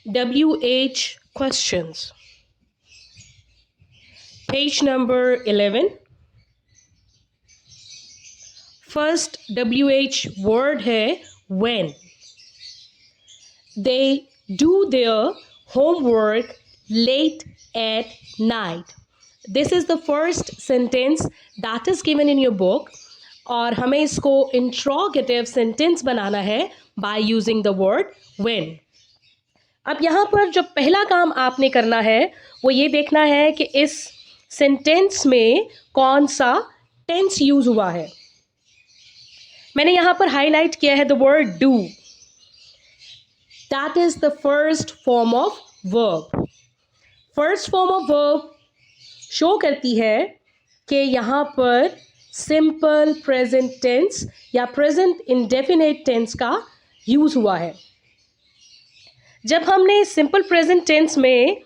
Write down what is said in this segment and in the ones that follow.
WH questions. Page number 11. First WH word है when. They do their homework late at night. This is the first sentence that is given in your book. और हमें इसको interrogative sentence बनाना है by using the word when. अब यहाँ पर जो पहला काम आपने करना है वो ये देखना है कि इस सेंटेंस में कौन सा टेंस यूज हुआ है. मैंने यहाँ पर हाईलाइट किया है the word do. That is the first form of verb. First form of verb show करती है कि यहाँ पर सिंपल प्रेजेंट टेंस या प्रेजेंट इंडेफिनिट टेंस का यूज हुआ है. जब हमने सिंपल प्रेजेंट टेंस में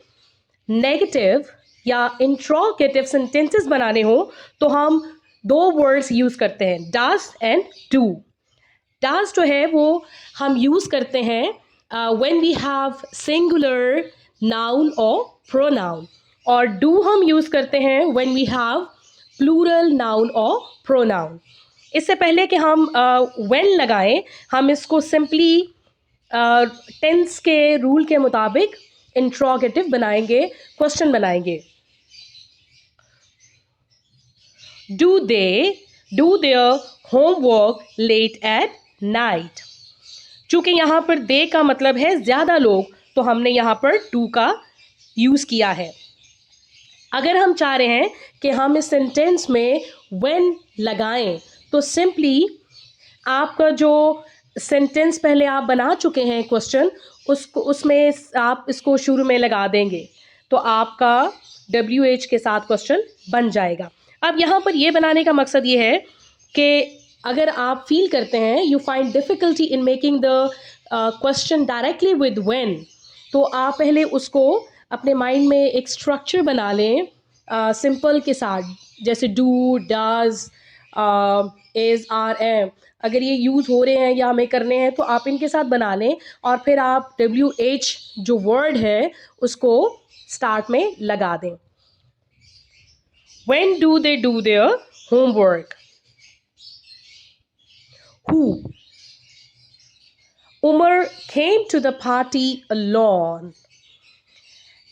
नेगेटिव या इंट्रोगेटिव सेंटेंसेस बनाने हो तो हम दो वर्ड्स यूज करते हैं, डज एंड डू. डज जो है वो हम यूज करते हैं when we have singular noun और प्रोनाउन, और डू हम यूज करते हैं when we have plural noun और प्रोनाउन. इससे पहले कि हम व्हेन लगाएं, हम इसको सिंपली टेंस के रूल के मुताबिक इंट्रोगेटिव बनाएंगे, क्वेश्चन बनाएंगे. Do they do their homework late at night? चूंकि यहाँ पर they का मतलब है ज़्यादा लोग, तो हमने यहाँ पर do का यूज़ किया है. अगर हम चाह रहे हैं कि हम इस सेंटेंस में when लगाएं तो सिंपली आपका जो सेंटेंस पहले आप बना चुके हैं क्वेश्चन, उसमें आप इसको शुरू में लगा देंगे तो आपका WH के साथ क्वेश्चन बन जाएगा. अब यहाँ पर ये बनाने का मकसद ये है कि अगर आप फील करते हैं you find difficulty in making the question directly with when, तो आप पहले उसको अपने माइंड में एक स्ट्रक्चर बना लें सिंपल के साथ, जैसे do, does, is, are, am. अगर ये यूज़ हो रहे हैं या हमें करने हैं तो आप इनके साथ बना लें और फिर आप WH जो वर्ड है उसको स्टार्ट में लगा दें. When do they do their homework? Who? Umar came to the party alone.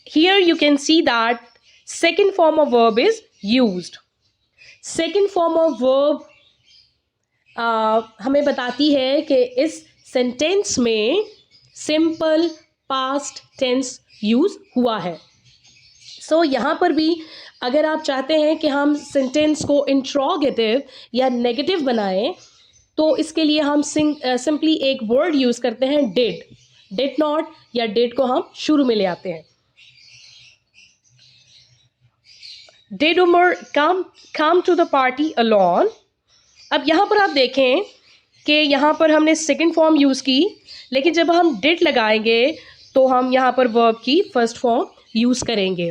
Here you can see that second form of verb is used. Second form of verb हमें बताती है कि इस सेंटेंस में सिंपल पास्ट टेंस यूज हुआ है. सो यहाँ पर भी अगर आप चाहते हैं कि हम सेंटेंस को इंट्रोगेटिव या नेगेटिव बनाएं तो इसके लिए हम सिंपली एक वर्ड यूज़ करते हैं डिड. डिड नॉट या डिड को हम शुरू में ले आते हैं. Did Umar come to the party alone. अब यहाँ पर आप देखें कि यहाँ पर हमने सेकंड फॉर्म यूज़ की, लेकिन जब हम डिड लगाएंगे तो हम यहाँ पर वर्ब की फर्स्ट फॉर्म यूज़ करेंगे.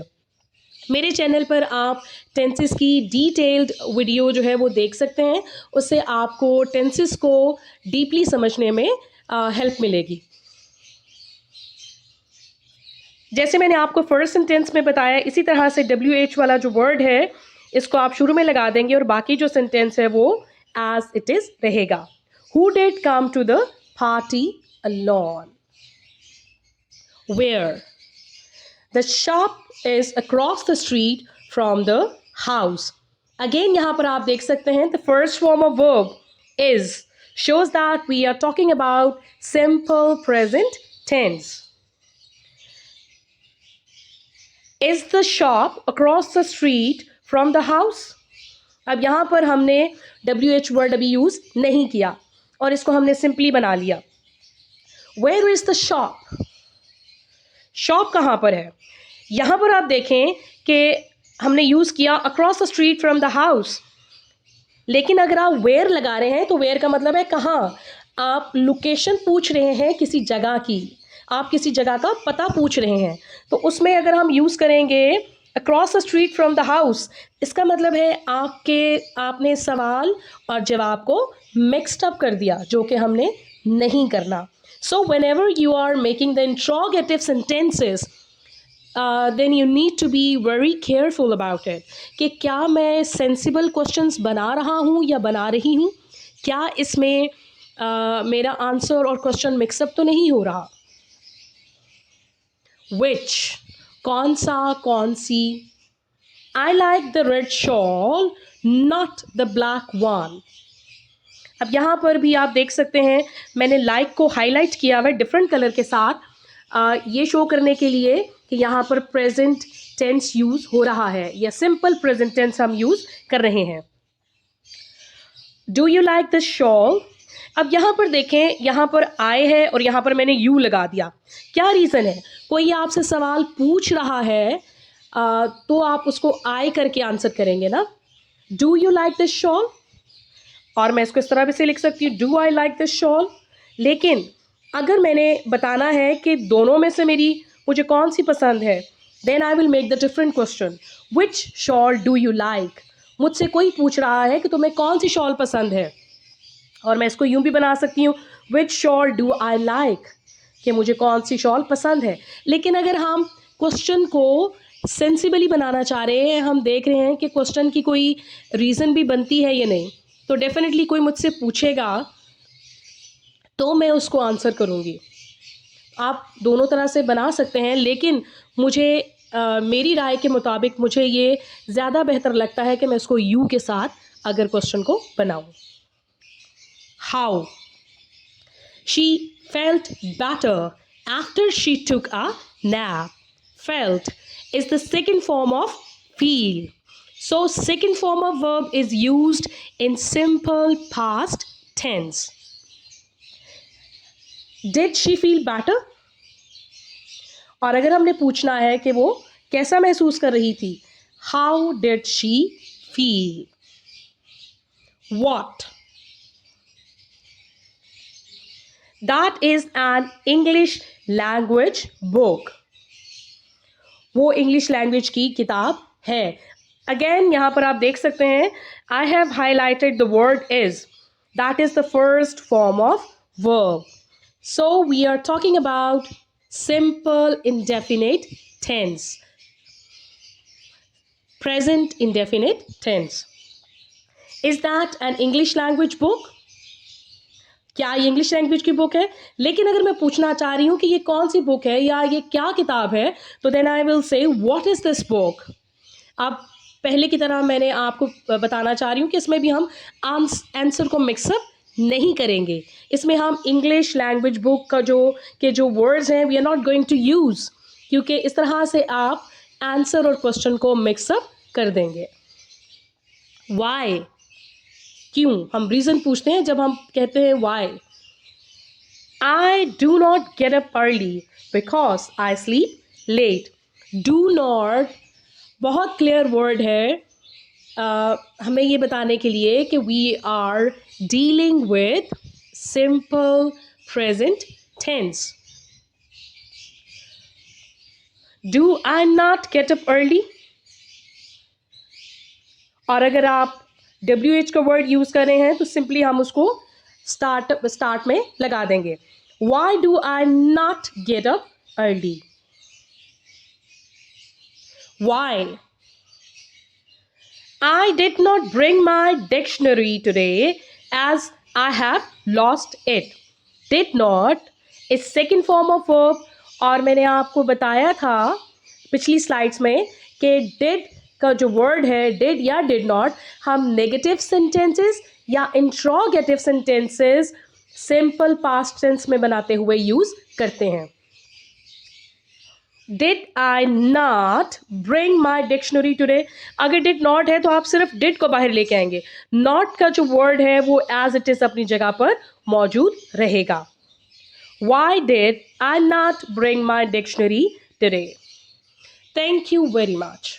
मेरे चैनल पर आप टेंसेस की डिटेल्ड वीडियो जो है वो देख सकते हैं, उससे आपको टेंसेस को डीपली समझने में हेल्प मिलेगी. जैसे मैंने आपको फर्स्ट सेंटेंस में बताया, इसी तरह से WH वाला जो वर्ड है इसको आप शुरू में लगा देंगे और बाकी जो सेंटेंस है वो एज इट इज़ रहेगा. Who did come to the party alone? Where? The shop is across the street from the house. Again यहाँ पर आप देख सकते हैं the first form of verb is shows that we are talking about simple present tense. Is the shop across the street from the house? अब यहाँ पर हमने WH वर्ड अभी यूज़ नहीं किया और इसको हमने सिंपली बना लिया. Where is the shop? Shop कहाँ पर है? यहाँ पर आप देखें कि हमने यूज़ किया across the street from the house, लेकिन अगर आप वेयर लगा रहे हैं तो वेयर का मतलब है कहाँ. आप लोकेशन पूछ रहे हैं किसी जगह की, आप किसी जगह का पता पूछ रहे हैं, तो उसमें अगर हम यूज़ करेंगे across the street from the house, इसका मतलब है आपने सवाल और जवाब को मिक्सड अप कर दिया, जो कि हमने नहीं करना. So whenever you are making the interrogative sentences, then you need to be very careful about it कि क्या मैं sensible questions बना रहा हूँ या बना रही हूँ, क्या इसमें मेरा आंसर और क्वेश्चन मिक्सअप तो नहीं हो रहा. Which, कौन सा, कौन सी. I like the red shawl, not the black one. अब यहाँ पर भी आप देख सकते हैं मैंने लाइक को हाईलाइट किया हुआ है डिफरेंट कलर के साथ, ये शो करने के लिए कि यहाँ पर प्रेजेंट टेंस यूज हो रहा है या सिंपल प्रेजेंट टेंस हम यूज कर रहे हैं. Do you like the shawl. अब यहाँ पर देखें, यहाँ पर आई है और यहाँ पर मैंने यू लगा दिया. क्या रीज़न है? कोई आपसे सवाल पूछ रहा है तो आप उसको आई करके आंसर करेंगे ना. Do you like the shawl, और मैं इसको इस तरह भी से लिख सकती हूँ, do I like the shawl. लेकिन अगर मैंने बताना है कि दोनों में से मुझे कौन सी पसंद है, then I will make the different question. Which shawl do you like. मुझसे कोई पूछ रहा है कि तुम्हें कौन सी शॉल पसंद है, और मैं इसको यूं भी बना सकती हूँ, विच शॉल डू आई लाइक, कि मुझे कौन सी शॉल पसंद है. लेकिन अगर हम क्वेश्चन को सेंसिबली बनाना चाह रहे हैं, हम देख रहे हैं कि क्वेश्चन की कोई रीज़न भी बनती है या नहीं, तो डेफिनेटली कोई मुझसे पूछेगा तो मैं उसको आंसर करूँगी. आप दोनों तरह से बना सकते हैं, लेकिन मुझे मेरी राय के मुताबिक मुझे ये ज़्यादा बेहतर लगता है कि मैं इसको यू के साथ अगर क्वेश्चन को बनाऊँ. How. She felt better after she took a nap. Felt is the second form of feel. So second form of verb is used in simple past tense. Did she feel better? और अगर हमने पूछना है कि वो कैसा महसूस कर रही थी, how did she feel? What? That is an English language book. वो इंग्लिश लैंग्वेज की किताब है. अगेन यहाँ पर आप देख सकते हैं, I have highlighted the word is, that is the first form of verb. So we are talking about simple indefinite tense, present indefinite tense. Is that an English language book. क्या ये English language की book है? लेकिन अगर मैं पूछना चाह रही हूँ कि ये कौन सी बुक है या ये क्या किताब है, तो then I will say what is this book. अब पहले की तरह मैंने आपको बताना चाह रही हूँ कि इसमें भी हम आंसर को मिक्सअप नहीं करेंगे. इसमें हम इंग्लिश लैंग्वेज बुक का जो वर्ड्स हैं we are not going to use, क्योंकि इस तरह से आप आंसर और क्वेश्चन को मिक्सअप कर देंगे. वाई. क्यों हम रीज़न पूछते हैं जब हम कहते हैं why. I do not get up early because I sleep late. Do not बहुत क्लियर वर्ड है हमें ये बताने के लिए कि we are dealing with simple present tense. Do I not get up early, और अगर आप WH का वर्ड यूज़ कर रहे हैं तो सिंपली हम उसको स्टार्ट में लगा देंगे. Why do I not get up early. Why. I did not bring my dictionary today as I have lost it. Did not is second form of verb, और मैंने आपको बताया था पिछली स्लाइड्स में कि डिड का जो वर्ड है डिड या डिड नॉट, हम नेगेटिव सेंटेंसेस या interrogative sentences simple past tense में बनाते हुए यूज करते हैं. Did I not bring my dictionary today. अगर डिड नॉट है तो आप सिर्फ डिड को बाहर लेके आएंगे. नॉट का जो वर्ड है वो एज इट इज अपनी जगह पर मौजूद रहेगा. Why did I not bring my dictionary today. Thank you very much.